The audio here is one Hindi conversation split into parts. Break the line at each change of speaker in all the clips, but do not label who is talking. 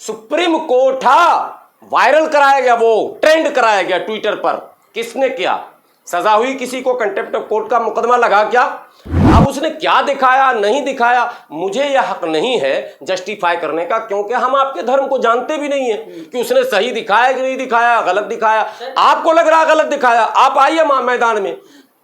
सुप्रीम कोर्ट वायरल कराया गया, वो ट्रेंड कराया गया ट्विटर पर। किसने किया? सजा हुई किसी को, कंटेम्प्ट ऑफ कोर्ट का मुकदमा लगा क्या? अब उसने क्या दिखाया नहीं दिखाया, मुझे यह हक नहीं है जस्टिफाई करने का, क्योंकि हम आपके धर्म को जानते भी नहीं है कि उसने सही दिखाया कि नहीं दिखाया, गलत दिखाया। आपको लग रहा गलत दिखाया, आप आइए मैदान में,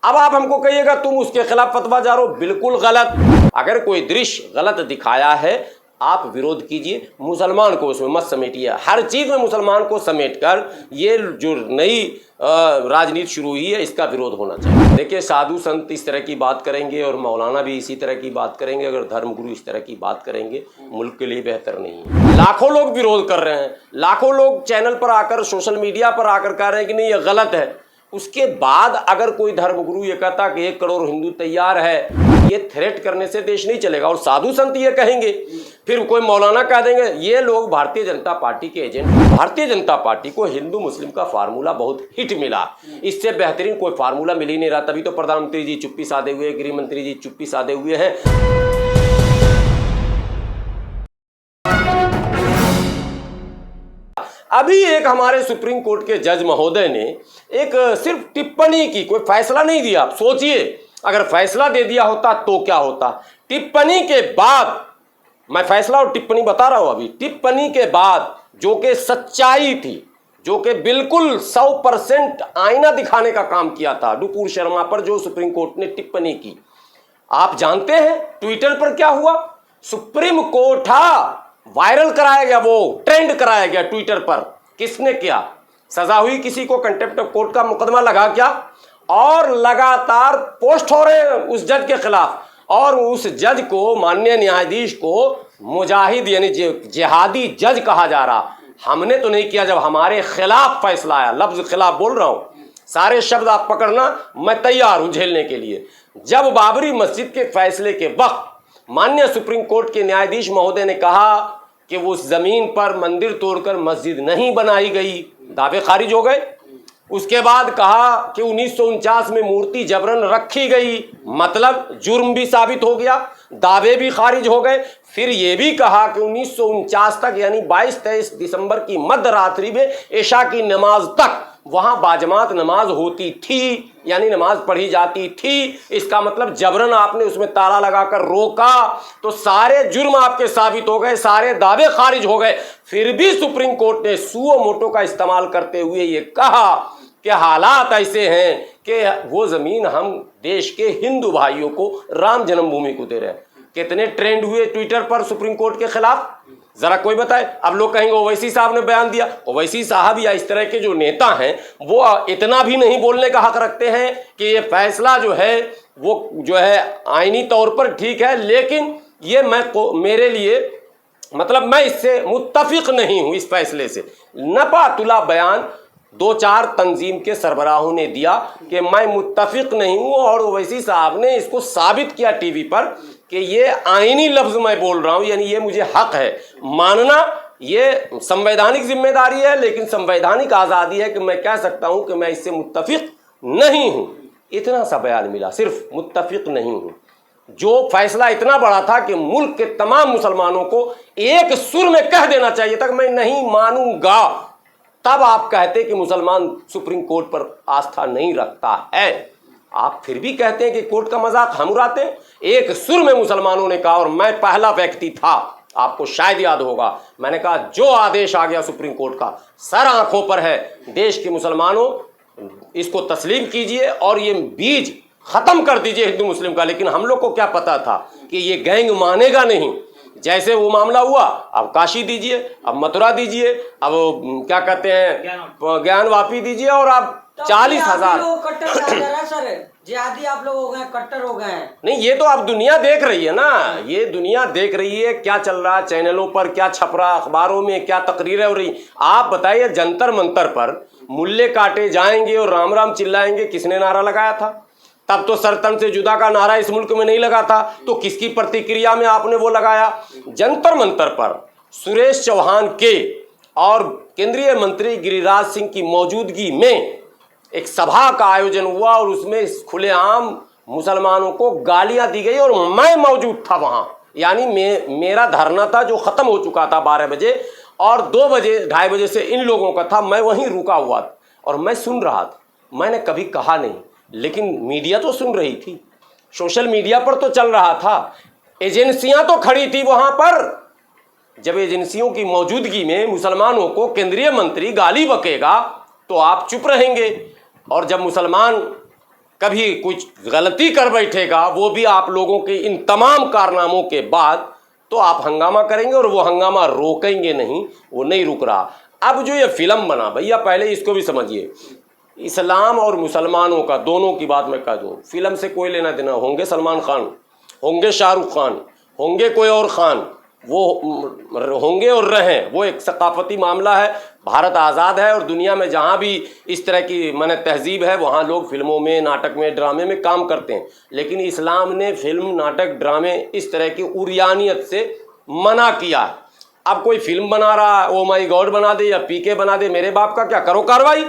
अब आप हमको कहिएगा तुम उसके खिलाफ फतवा जा रहे हो, बिल्कुल गलत। अगर कोई दृश्य गलत दिखाया है आप विरोध कीजिए, मुसलमान को उसमें मत समेटिए। हर चीज में मुसलमान को समेटकर ये जो नई राजनीति शुरू हुई है इसका विरोध होना चाहिए। देखिए, साधु संत इस तरह की बात करेंगे और मौलाना भी इसी तरह की बात करेंगे, अगर धर्मगुरु इस तरह की बात करेंगे मुल्क के लिए बेहतर नहीं है। लाखों लोग विरोध कर रहे हैं, लाखों लोग चैनल पर आकर, सोशल मीडिया पर आकर कह रहे हैं कि नहीं ये गलत है। उसके बाद अगर कोई धर्मगुरु ये कहता कि 1 करोड़ हिंदू तैयार है, ये थ्रेट करने से देश नहीं चलेगा। और साधु संत ये कहेंगे, फिर कोई मौलाना कह देंगे। ये लोग भारतीय जनता पार्टी के एजेंट। भारतीय जनता पार्टी को हिंदू मुस्लिम का फार्मूला बहुत हिट मिला, इससे बेहतरीन कोई फार्मूला मिल ही नहीं रहा। तभी तो प्रधानमंत्री जी चुप्पी साधे हुए, गृह मंत्री जी चुप्पी साधे हुए हैं। अभी एक हमारे सुप्रीम कोर्ट के जज महोदय ने एक सिर्फ टिप्पणी की, कोई फैसला नहीं दिया। आप सोचिए, अगर फैसला दे दिया होता तो क्या होता। टिप्पणी के बाद, मैं फैसला और टिप्पणी बता रहा हूं अभी, टिप्पणी के बाद जो कि सच्चाई थी, जो कि बिल्कुल 100% आईना दिखाने का काम किया था, नुपुर शर्मा पर जो सुप्रीम कोर्ट ने टिप्पणी की, आप जानते हैं ट्विटर पर क्या हुआ? सुप्रीम कोर्ट वायरल कराया गया, वो ट्रेंड कराया गया ट्विटर पर। किसने किया? सजा हुई किसी को, कंटेम्प्ट ऑफ कोर्ट का मुकदमा लगा क्या? और लगातार पोस्ट हो रहे हैं उस जज के खिलाफ, और उस जज को, माननीय न्यायाधीश को मुजाहिद यानी जिहादी जज कहा जा रहा। हमने तो नहीं किया, जब हमारे खिलाफ फैसला आया, लफ्ज खिलाफ बोल रहा हूं, सारे शब्द आप पकड़ना, मैं तैयार हूं झेलने के लिए। जब बाबरी मस्जिद के फैसले के वक्त माननीय सुप्रीम कोर्ट के न्यायाधीश महोदय ने कहा कि उस जमीन पर मंदिर तोड़कर मस्जिद नहीं बनाई गई, दावे खारिज हो गए। उसके बाद कहा कि 1949 में मूर्ति जबरन रखी गई, मतलब जुर्म भी साबित हो गया, दावे भी खारिज हो गए। फिर यह भी कहा कि 1949 तक, यानी 22-23 दिसंबर की मध्य रात्रि में इशा की नमाज तक वहां बाजमात नमाज होती थी, यानी नमाज पढ़ी जाती थी। इसका मतलब जबरन आपने उसमें ताला लगाकर रोका, तो सारे जुर्म आपके साबित हो गए, सारे दावे खारिज हो गए। फिर भी सुप्रीम कोर्ट ने सुओ मोटो का इस्तेमाल करते हुए ये कहा कि हालात ऐसे हैं कि वो जमीन हम देश के हिंदू भाइयों को, राम जन्मभूमि को दे रहे हैं। कितने ट्रेंड हुए ट्विटर पर सुप्रीम कोर्ट के खिलाफ, जरा कोई बताए। अब लोग कहेंगे ओवैसी साहब ने बयान दिया। ओवैसी साहब या इस तरह के जो नेता हैं वो इतना भी नहीं बोलने का हक रखते हैं कि ये फैसला जो है वो जो है आईनी तौर पर ठीक है, लेकिन ये मेरे लिए, मतलब मैं इससे मुत्तफिक नहीं हूं, इस फैसले से। नपातुला बयान 2-4 तंजीम के सरबराहों ने दिया कि मैं मुत्तफिक नहीं हूं, और ओवैसी साहब ने इसको साबित किया टीवी पर कि ये आईनी लफ्ज मैं बोल रहा हूं, यानी ये मुझे हक है मानना, ये संवैधानिक जिम्मेदारी है, लेकिन संवैधानिक आज़ादी है कि मैं कह सकता हूं कि मैं इससे मुत्तफिक नहीं हूं। इतना सा बयान मिला, सिर्फ मुत्तफिक नहीं हूं। जो फैसला इतना बड़ा था कि मुल्क के तमाम मुसलमानों को एक सुर में कह देना चाहिए था कि मैं नहीं मानूंगा, तब आप कहते कि मुसलमान सुप्रीम कोर्ट पर आस्था नहीं रखता है। आप फिर भी कहते हैं कि कोर्ट का मजाक हम उड़ाते हैं। एक सुर में मुसलमानों ने कहा, और मैं पहला व्यक्ति था, आपको शायद याद होगा, मैंने कहा जो आदेश आ गया सुप्रीम कोर्ट का, सर आंखों पर है, देश के मुसलमानों इसको तस्लीम कीजिए और ये बीज खत्म कर दीजिए हिंदू मुस्लिम का। लेकिन हम लोग को क्या पता था कि ये गैंग मानेगा नहीं। जैसे वो मामला हुआ, अब काशी दीजिए, अब मथुरा दीजिए, अब क्या कहते हैं ज्ञान वापी दीजिए, और अब 40,000
जिहादी आप लोग हो गए, कट्टर हो गए।
नहीं, ये तो अब दुनिया देख रही है ना, ये दुनिया देख रही है क्या चल रहा है चैनलों पर, क्या छप रहा अखबारों में, क्या तकरीरें हो रही। आप बताइए, जंतर मंतर पर मुल्ले काटे जाएंगे और राम राम चिल्लाएंगे, किसने नारा लगाया था? तब तो सरतन से जुदा का नारा इस मुल्क में नहीं लगा था, तो किसकी प्रतिक्रिया में आपने वो लगाया? जंतर मंतर पर सुरेश चौहान के और केंद्रीय मंत्री गिरिराज सिंह की मौजूदगी में एक सभा का आयोजन हुआ, और उसमें खुलेआम मुसलमानों को गालियां दी गई, और मैं मौजूद था वहां। यानी मेरा धरना था जो खत्म हो चुका था 12 बजे, और 2 बजे 2:30 बजे से इन लोगों का था। मैं वहीं रुका हुआ था और मैं सुन रहा था। मैंने कभी कहा नहीं, लेकिन मीडिया तो सुन रही थी, सोशल मीडिया पर तो चल रहा था, एजेंसियां तो खड़ी थी वहां पर। जब एजेंसियों की मौजूदगी में मुसलमानों को केंद्रीय मंत्री गाली बकेगा तो आप चुप रहेंगे, और जब मुसलमान कभी कुछ गलती कर बैठेगा, वो भी आप लोगों के इन तमाम कारनामों के बाद, तो आप हंगामा करेंगे और वो हंगामा रोकेंगे नहीं, वो नहीं रुक रहा। अब जो ये फिल्म बना, भैया पहले इसको भी समझिए, इस्लाम और मुसलमानों का दोनों की बात मैं कह दूं, फिल्म से कोई लेना देना, होंगे सलमान खान, होंगे शाहरुख खान, होंगे कोई और खान, वो होंगे और रहें, वो एक सकाफती मामला है। भारत आज़ाद है और दुनिया में जहाँ भी इस तरह की माने तहजीब है, वहाँ लोग फिल्मों में, नाटक में, ड्रामे में काम करते हैं। लेकिन इस्लाम ने फिल्म, नाटक, ड्रामे इस तरह की उरियानियत से मना किया है। अब कोई फिल्म बना रहा है, ओ माई गॉड बना दे या पीके बना दे, मेरे बाप का क्या, करो कार्रवाई,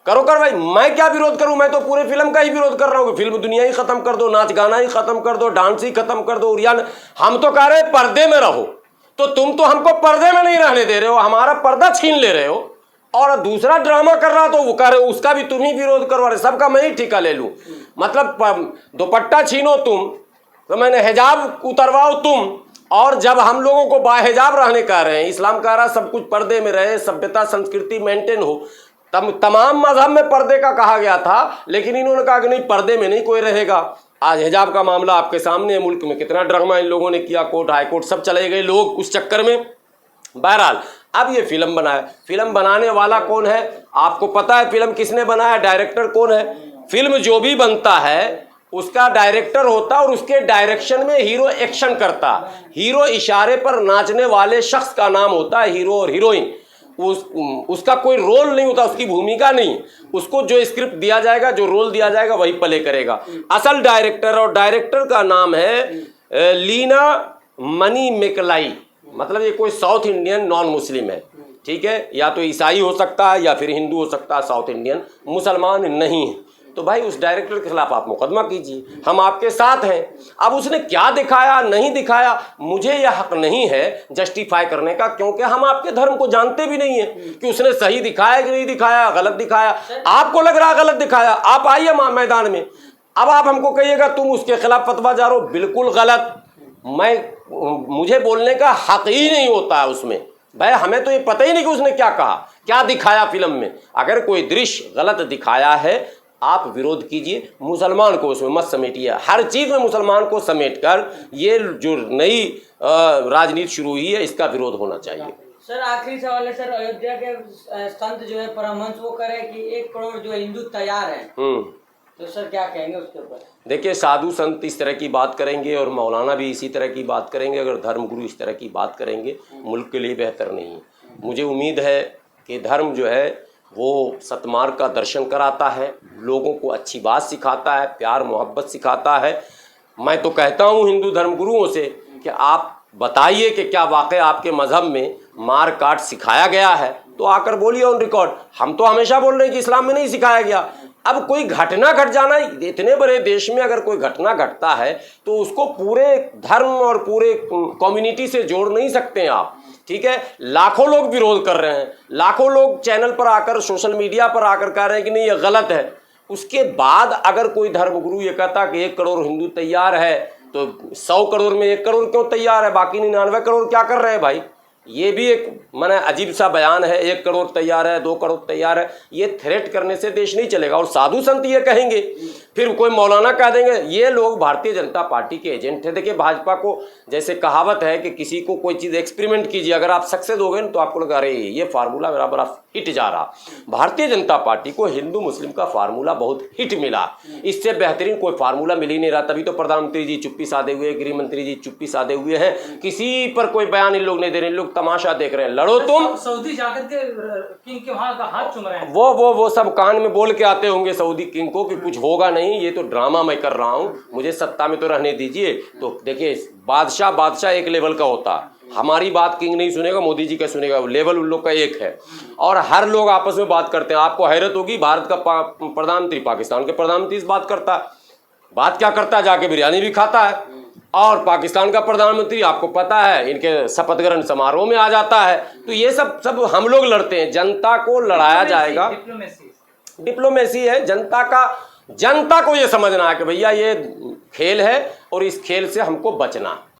करो कार्रवाई। मैं क्या विरोध करूं, मैं तो पूरे फिल्म का ही विरोध कर रहा हूं कि फिल्म दुनिया ही खत्म कर दो, नाच गाना ही खत्म कर दो, डांस ही खत्म कर दो। हम तो कह रहे हैं पर्दे में रहो, तो तुम तो हमको पर्दे में नहीं रहने दे रहे हो, हमारा पर्दा छीन ले रहे हो। और दूसरा ड्रामा कर रहा तो वो कह रहे हो उसका भी तुम ही विरोध करवा रहे, सबका मैं ही ठेका ले लूं। मतलब दुपट्टा छीनो तुम, तो मैंने हिजाब उतरवाओ तुम, और जब हम लोगों को बाहिजाब रहने कह रहे हैं, इस्लाम कह रहा सब कुछ पर्दे में रहे, सभ्यता संस्कृति मेंटेन हो। तमाम मजहब में पर्दे का कहा गया था, लेकिन इन्होंने कहा कि नहीं, पर्दे में नहीं कोई रहेगा। आज हिजाब का मामला आपके सामने है, मुल्क में कितना ड्रामा इन लोगों ने किया, कोर्ट हाई कोर्ट सब चले गए लोग उस चक्कर में। बहरहाल अब ये फिल्म बनाया, फिल्म बनाने वाला कौन है आपको पता है? फिल्म किसने बनाया, डायरेक्टर कौन है? फिल्म जो भी बनता है उसका डायरेक्टर होता और उसके डायरेक्शन में हीरो एक्शन करता। हीरो इशारे पर नाचने वाले शख्स का नाम होता है हीरो और हीरोइन। उसका कोई रोल नहीं होता, उसकी भूमिका नहीं, उसको जो स्क्रिप्ट दिया जाएगा, जो रोल दिया जाएगा वही प्ले करेगा। असल डायरेक्टर, और डायरेक्टर का नाम है लीना मनी मेकलाई। मतलब ये कोई साउथ इंडियन नॉन मुस्लिम है, ठीक है, या तो ईसाई हो सकता है या फिर हिंदू हो सकता है, साउथ इंडियन, मुसलमान नहीं है। तो भाई उस डायरेक्टर के खिलाफ आप मुकदमा कीजिए, हम आपके साथ हैं। अब उसने क्या दिखाया नहीं दिखाया, मुझे यह हक नहीं है जस्टिफाई करने का, क्योंकि हम आपके धर्म को जानते भी नहीं है कि उसने सही दिखाया कि नहीं दिखाया, गलत दिखाया। आपको लग रहा गलत दिखाया, आप आइए मैदान में, अब आप हमको कहिएगा तुम उसके खिलाफ फतवा जा रहे हो, बिल्कुल गलत। मुझे बोलने का हक ही नहीं होता है उसमें। भाई हमें तो ये पता ही नहीं कि उसने क्या कहा, क्या दिखाया फिल्म में। अगर कोई दृश्य गलत दिखाया है आप विरोध कीजिए, मुसलमान को उसमें मत समेटिए। हर चीज में मुसलमान को समेटकर ये जो नई राजनीति शुरू हुई है इसका विरोध होना चाहिए।
सर आखिरी सवाल है सर, अयोध्या के संत जो है परमहंस वो करे कि 1 करोड़ जो हिंदू तैयार है, तो सर क्या कहेंगे उसके ऊपर? देखिए साधु संत इस तरह की बात करेंगे और मौलाना भी इसी तरह की बात करेंगे, अगर धर्मगुरु इस तरह की बात करेंगे मुल्क के लिए बेहतर नहीं है। मुझे उम्मीद है कि धर्म जो है वो सतमार्ग का दर्शन कराता है, लोगों को अच्छी बात सिखाता है, प्यार मोहब्बत सिखाता है। मैं तो कहता हूँ हिंदू धर्मगुरुओं से कि आप बताइए कि क्या वाकई आपके मज़हब में मार काट सिखाया गया है, तो आकर बोलिए ऑन रिकॉर्ड। हम तो हमेशा बोल रहे हैं कि इस्लाम में नहीं सिखाया गया। अब कोई घटना घट जाना, इतने बड़े देश में अगर कोई घटना घटता है तो उसको पूरे धर्म और पूरे कम्युनिटी से जोड़ नहीं सकते हैं आप, ठीक है। लाखों लोग विरोध कर रहे हैं, लाखों लोग चैनल पर आकर, सोशल मीडिया पर आकर कह रहे हैं कि नहीं ये गलत है। उसके बाद अगर कोई धर्मगुरु ये कहता कि 1 करोड़ हिंदू तैयार है, तो 100 करोड़ में 1 करोड़ क्यों तैयार है, बाकी 99 करोड़ क्या कर रहे हैं भाई? ये भी एक माने अजीब सा बयान है। 1 करोड़ तैयार है, 2 करोड़ तैयार है, ये थ्रेट करने से देश नहीं चलेगा। और साधु संत ये कहेंगे, फिर कोई मौलाना कह देंगे। ये लोग भारतीय जनता पार्टी के एजेंट है। देखिए भाजपा को जैसे कहावत है कि किसी को कोई चीज़ एक्सपेरिमेंट कीजिए, अगर आप सक्सेस हो गए तो आपको लगा अरे ये फार्मूला मेरा बड़ा हिट जा रहा। भारतीय जनता पार्टी को हिंदू मुस्लिम का फार्मूला बहुत हिट मिला, इससे बेहतरीन कोई फार्मूला मिल ही नहीं रहा। तभी तो प्रधानमंत्री जी चुप्पी साधे हुए, गृह मंत्री जी चुप्पी साधे हुए हैं, किसी पर कोई बयान इन लोग नहीं दे रहे। इन लोग तमाशा देख रहे हैं। लड़ो तुम। सऊदी जाकर के किंग के वहां का हाथ चूम रहे हैं।
वो सब कान में बोल के आते होंगे सऊदी किंग को कि कुछ होगा नहीं, ये तो ड्रामा मैं कर रहा हूँ, मुझे सत्ता में तो रहने दीजिए। तो देखिए बादशाह एक लेवल का होता, हमारी बात किंग नहीं सुनेगा, मोदी जी का सुनेगा, लेवल उन लोग का एक है। और हर लोग आपस में बात करते हैं। आपको हैरत होगी, भारत का प्रधानमंत्री पाकिस्तान के प्रधानमंत्री से बात करता है। बात क्या करता है, जाके बिरयानी भी खाता है और पाकिस्तान का प्रधानमंत्री आपको पता है इनके शपथ ग्रहण समारोह में आ जाता है। तो ये सब हम लोग लड़ते हैं, जनता को लड़ाया जाएगा। डिप्लोमेसी है जनता को ये समझना है कि भैया ये खेल है और इस खेल से हमको बचना है।